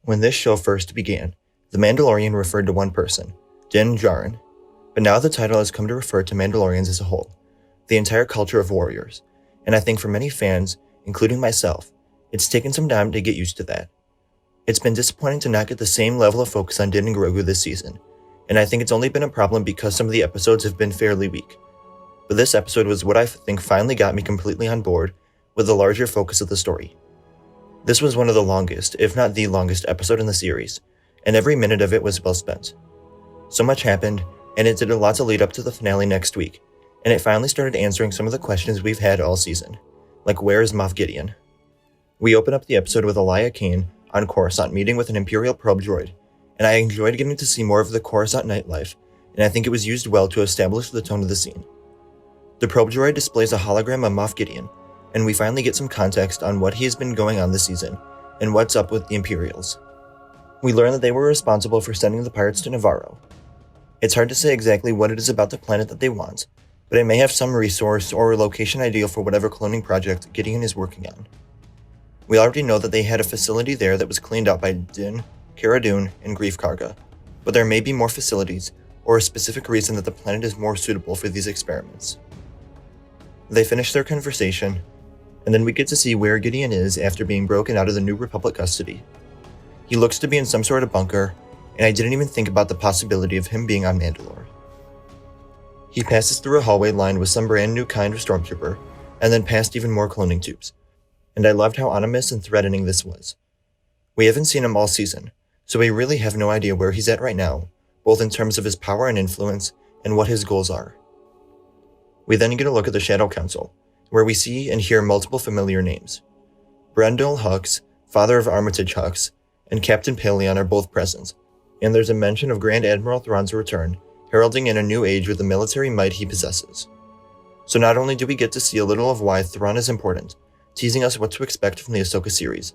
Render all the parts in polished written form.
When this show first began, The Mandalorian referred to one person, Din Djarin, but now the title has come to refer to Mandalorians as a whole, the entire culture of warriors, and I think for many fans, including myself, it's taken some time to get used to that. It's been disappointing to not get the same level of focus on Din and Grogu this season, and I think it's only been a problem because some of the episodes have been fairly weak. But this episode was what I think finally got me completely on board with the larger focus of the story. This was one of the longest, if not the longest, episode in the series, and every minute of it was well spent. So much happened, and it did a lot to lead up to the finale next week, and it finally started answering some of the questions we've had all season, like where is Moff Gideon? We open up the episode with Elia Kane on Coruscant meeting with an Imperial probe droid, and I enjoyed getting to see more of the Coruscant nightlife, and I think it was used well to establish the tone of the scene. The probe droid displays a hologram of Moff Gideon, and we finally get some context on what he has been going on this season, and what's up with the Imperials. We learn that they were responsible for sending the pirates to Navarro. It's hard to say exactly what it is about the planet that they want, but it may have some resource or location ideal for whatever cloning project Gideon is working on. We already know that they had a facility there that was cleaned out by Din, Cara Dune, and Greef Karga, but there may be more facilities, or a specific reason that the planet is more suitable for these experiments. They finish their conversation, and then we get to see where Gideon is after being broken out of the New Republic custody. He looks to be in some sort of bunker, and I didn't even think about the possibility of him being on Mandalore. He passes through a hallway lined with some brand new kind of stormtrooper, and then past even more cloning tubes, and I loved how ominous and threatening this was. We haven't seen him all season, so we really have no idea where he's at right now, both in terms of his power and influence, and what his goals are. We then get a look at the Shadow Council, where we see and hear multiple familiar names. Brendel Hux, father of Armitage Hux, and Captain Paleon are both present, and there's a mention of Grand Admiral Thrawn's return, heralding in a new age with the military might he possesses. So not only do we get to see a little of why Thrawn is important, teasing us what to expect from the Ahsoka series,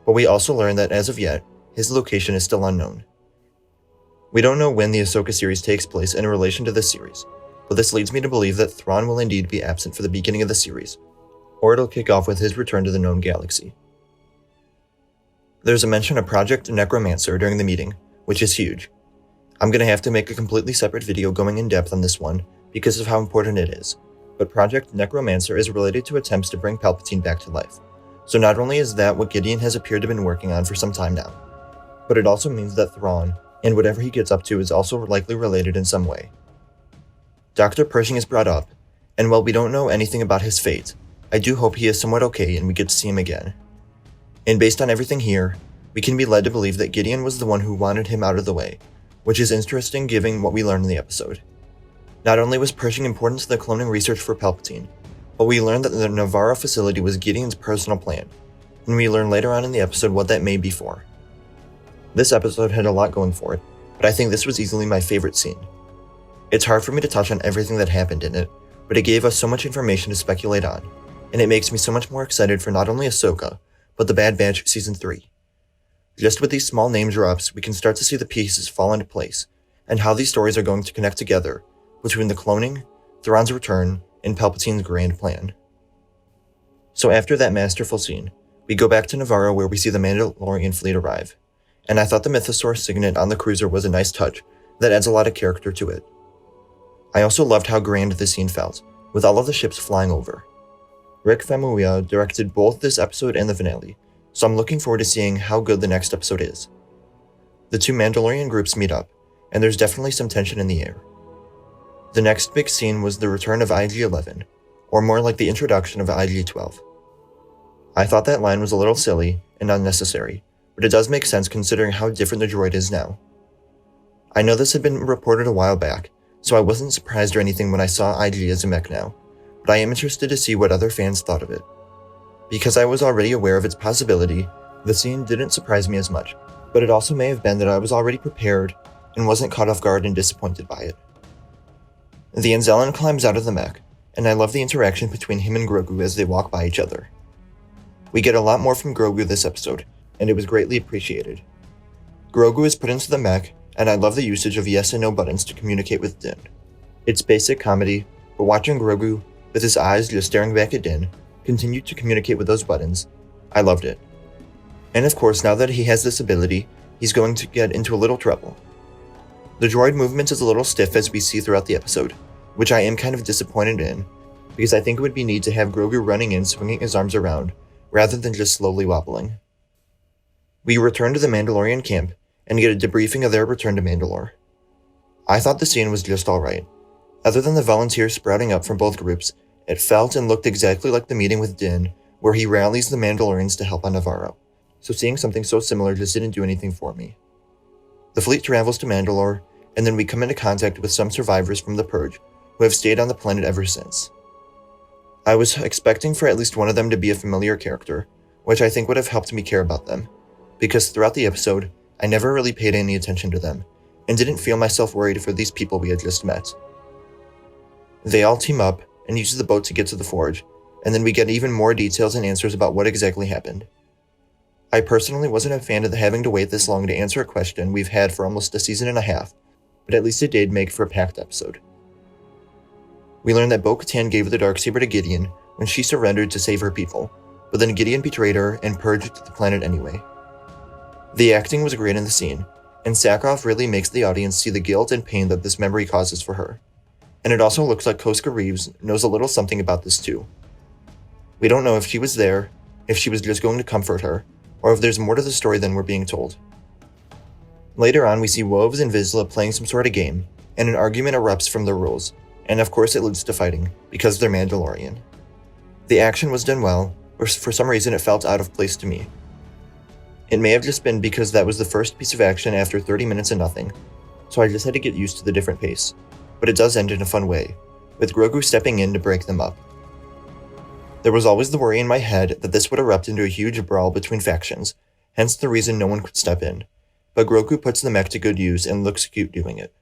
but we also learn that as of yet, his location is still unknown. We don't know when the Ahsoka series takes place in relation to this series, but this leads me to believe that Thrawn will indeed be absent for the beginning of the series, or it'll kick off with his return to the known galaxy. There's a mention of Project Necromancer during the meeting, which is huge. I'm going to have to make a completely separate video going in depth on this one because of how important it is, but Project Necromancer is related to attempts to bring Palpatine back to life, so not only is that what Gideon has appeared to have been working on for some time now, but it also means that Thrawn, and whatever he gets up to, is also likely related in some way. Dr. Pershing is brought up, and while we don't know anything about his fate, I do hope he is somewhat okay and we get to see him again. And based on everything here, we can be led to believe that Gideon was the one who wanted him out of the way, which is interesting given what we learned in the episode. Not only was Pershing important to the cloning research for Palpatine, but we learned that the Navarro facility was Gideon's personal plan, and we learn later on in the episode what that may be for. This episode had a lot going for it, but I think this was easily my favorite scene. It's hard for me to touch on everything that happened in it, but it gave us so much information to speculate on, and it makes me so much more excited for not only Ahsoka, but the Bad Batch Season 3. Just with these small name drops, we can start to see the pieces fall into place, and how these stories are going to connect together between the cloning, Thrawn's return, and Palpatine's grand plan. So after that masterful scene, we go back to Navarro where we see the Mandalorian Fleet arrive, and I thought the Mythosaur signet on the cruiser was a nice touch that adds a lot of character to it. I also loved how grand this scene felt, with all of the ships flying over. Rick Famuyiwa directed both this episode and the finale, so I'm looking forward to seeing how good the next episode is. The two Mandalorian groups meet up, and there's definitely some tension in the air. The next big scene was the return of IG-11, or more like the introduction of IG-12. I thought that line was a little silly and unnecessary, but it does make sense considering how different the droid is now. I know this had been reported a while back, so I wasn't surprised or anything when I saw IG as a mech now, but I am interested to see what other fans thought of it. Because I was already aware of its possibility, the scene didn't surprise me as much, but it also may have been that I was already prepared and wasn't caught off guard and disappointed by it. The Anzellan climbs out of the mech, and I love the interaction between him and Grogu as they walk by each other. We get a lot more from Grogu this episode, and it was greatly appreciated. Grogu is put into the mech, and I love the usage of yes and no buttons to communicate with Din. It's basic comedy, but watching Grogu, with his eyes just staring back at Din, continue to communicate with those buttons, I loved it. And of course, now that he has this ability, he's going to get into a little trouble. The droid movement is a little stiff as we see throughout the episode, which I am kind of disappointed in, because I think it would be neat to have Grogu running in swinging his arms around, rather than just slowly wobbling. We return to the Mandalorian camp, and get a debriefing of their return to Mandalore. I thought the scene was just alright. Other than the volunteers sprouting up from both groups, it felt and looked exactly like the meeting with Din, where he rallies the Mandalorians to help on Navarro, so seeing something so similar just didn't do anything for me. The fleet travels to Mandalore, and then we come into contact with some survivors from the Purge, who have stayed on the planet ever since. I was expecting for at least one of them to be a familiar character, which I think would have helped me care about them, because throughout the episode, I never really paid any attention to them, and didn't feel myself worried for these people we had just met. They all team up and use the boat to get to the forge, and then we get even more details and answers about what exactly happened. I personally wasn't a fan of having to wait this long to answer a question we've had for almost a season and a half, but at least it did make for a packed episode. We learned that Bo-Katan gave the Darksaber to Gideon when she surrendered to save her people, but then Gideon betrayed her and purged the planet anyway. The acting was great in the scene, and Sakharov really makes the audience see the guilt and pain that this memory causes for her. And it also looks like Koska Reeves knows a little something about this too. We don't know if she was there, if she was just going to comfort her, or if there's more to the story than we're being told. Later on, we see Woves and Vizsla playing some sort of game, and an argument erupts from their rules, and of course it leads to fighting, because they're Mandalorian. The action was done well, but for some reason it felt out of place to me. It may have just been because that was the first piece of action after 30 minutes of nothing, so I just had to get used to the different pace, but it does end in a fun way, with Grogu stepping in to break them up. There was always the worry in my head that this would erupt into a huge brawl between factions, hence the reason no one could step in, but Grogu puts the mech to good use and looks cute doing it.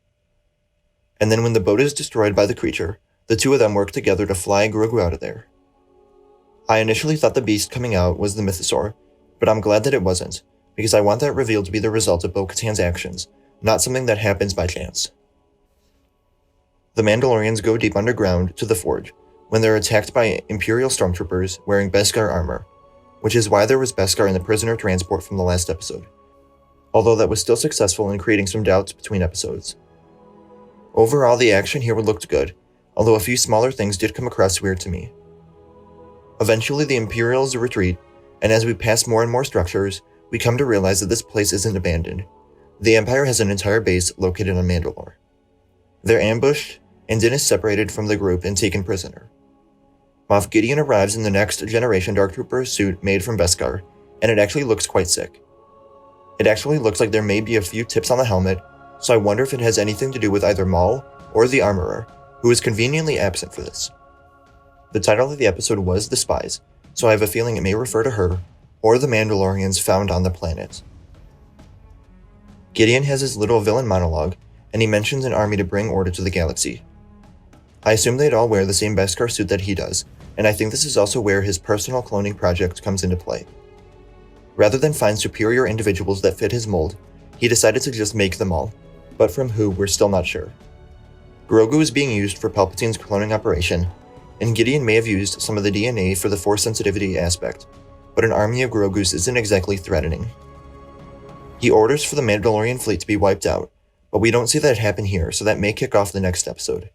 And then when the boat is destroyed by the creature, the two of them work together to fly Grogu out of there. I initially thought the beast coming out was the Mythosaur, but I'm glad that it wasn't, because I want that reveal to be the result of Bo-Katan's actions, not something that happens by chance. The Mandalorians go deep underground to the Forge, when they're attacked by Imperial stormtroopers wearing Beskar armor, which is why there was Beskar in the prisoner transport from the last episode, although that was still successful in creating some doubts between episodes. Overall, the action here looked good, although a few smaller things did come across weird to me. Eventually, the Imperials retreat, and as we pass more and more structures, we come to realize that this place isn't abandoned. The Empire has an entire base located on Mandalore. They're ambushed, and Din is separated from the group and taken prisoner. Moff Gideon arrives in the next generation Dark Trooper suit made from Beskar, and it actually looks quite sick. It actually looks like there may be a few tips on the helmet, so I wonder if it has anything to do with either Maul or the Armorer, who is conveniently absent for this. The title of the episode was The Spies, so I have a feeling it may refer to her, or the Mandalorians found on the planet. Gideon has his little villain monologue, and he mentions an army to bring order to the galaxy. I assume they'd all wear the same Beskar suit that he does, and I think this is also where his personal cloning project comes into play. Rather than find superior individuals that fit his mold, he decided to just make them all, but from who we're still not sure. Grogu is being used for Palpatine's cloning operation, and Gideon may have used some of the DNA for the Force sensitivity aspect, but an army of Grogus isn't exactly threatening. He orders for the Mandalorian Fleet to be wiped out, but we don't see that happen here, so that may kick off the next episode.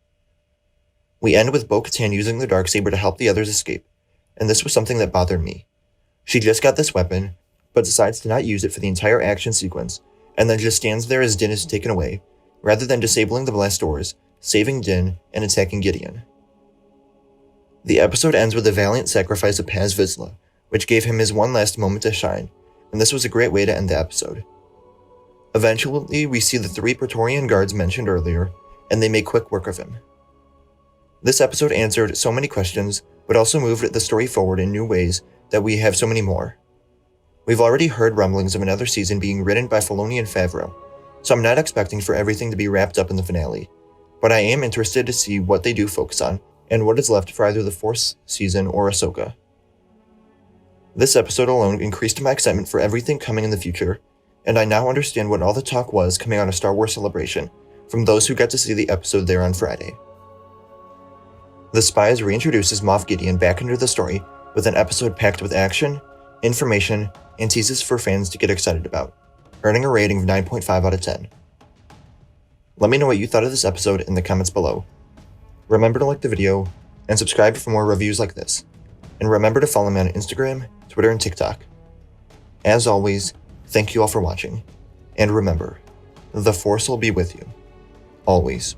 We end with Bo-Katan using the Darksaber to help the others escape, and this was something that bothered me. She just got this weapon, but decides to not use it for the entire action sequence, and then just stands there as Din is taken away, rather than disabling the blast doors, saving Din, and attacking Gideon. The episode ends with the valiant sacrifice of Paz Vizsla, which gave him his one last moment to shine, and this was a great way to end the episode. Eventually, we see the 3 Praetorian guards mentioned earlier, and they make quick work of him. This episode answered so many questions, but also moved the story forward in new ways that we have so many more. We've already heard rumblings of another season being written by Filoni and Favreau, so I'm not expecting for everything to be wrapped up in the finale, but I am interested to see what they do focus on, and what is left for either the 4th season or Ahsoka. This episode alone increased my excitement for everything coming in the future, and I now understand what all the talk was coming out of Star Wars Celebration from those who got to see the episode there on Friday. The Spies reintroduces Moff Gideon back into the story with an episode packed with action, information, and teases for fans to get excited about, earning a rating of 9.5 out of 10. Let me know what you thought of this episode in the comments below. Remember to like the video and subscribe for more reviews like this. And remember to follow me on Instagram, Twitter, and TikTok. As always, thank you all for watching. And remember, the Force will be with you. Always.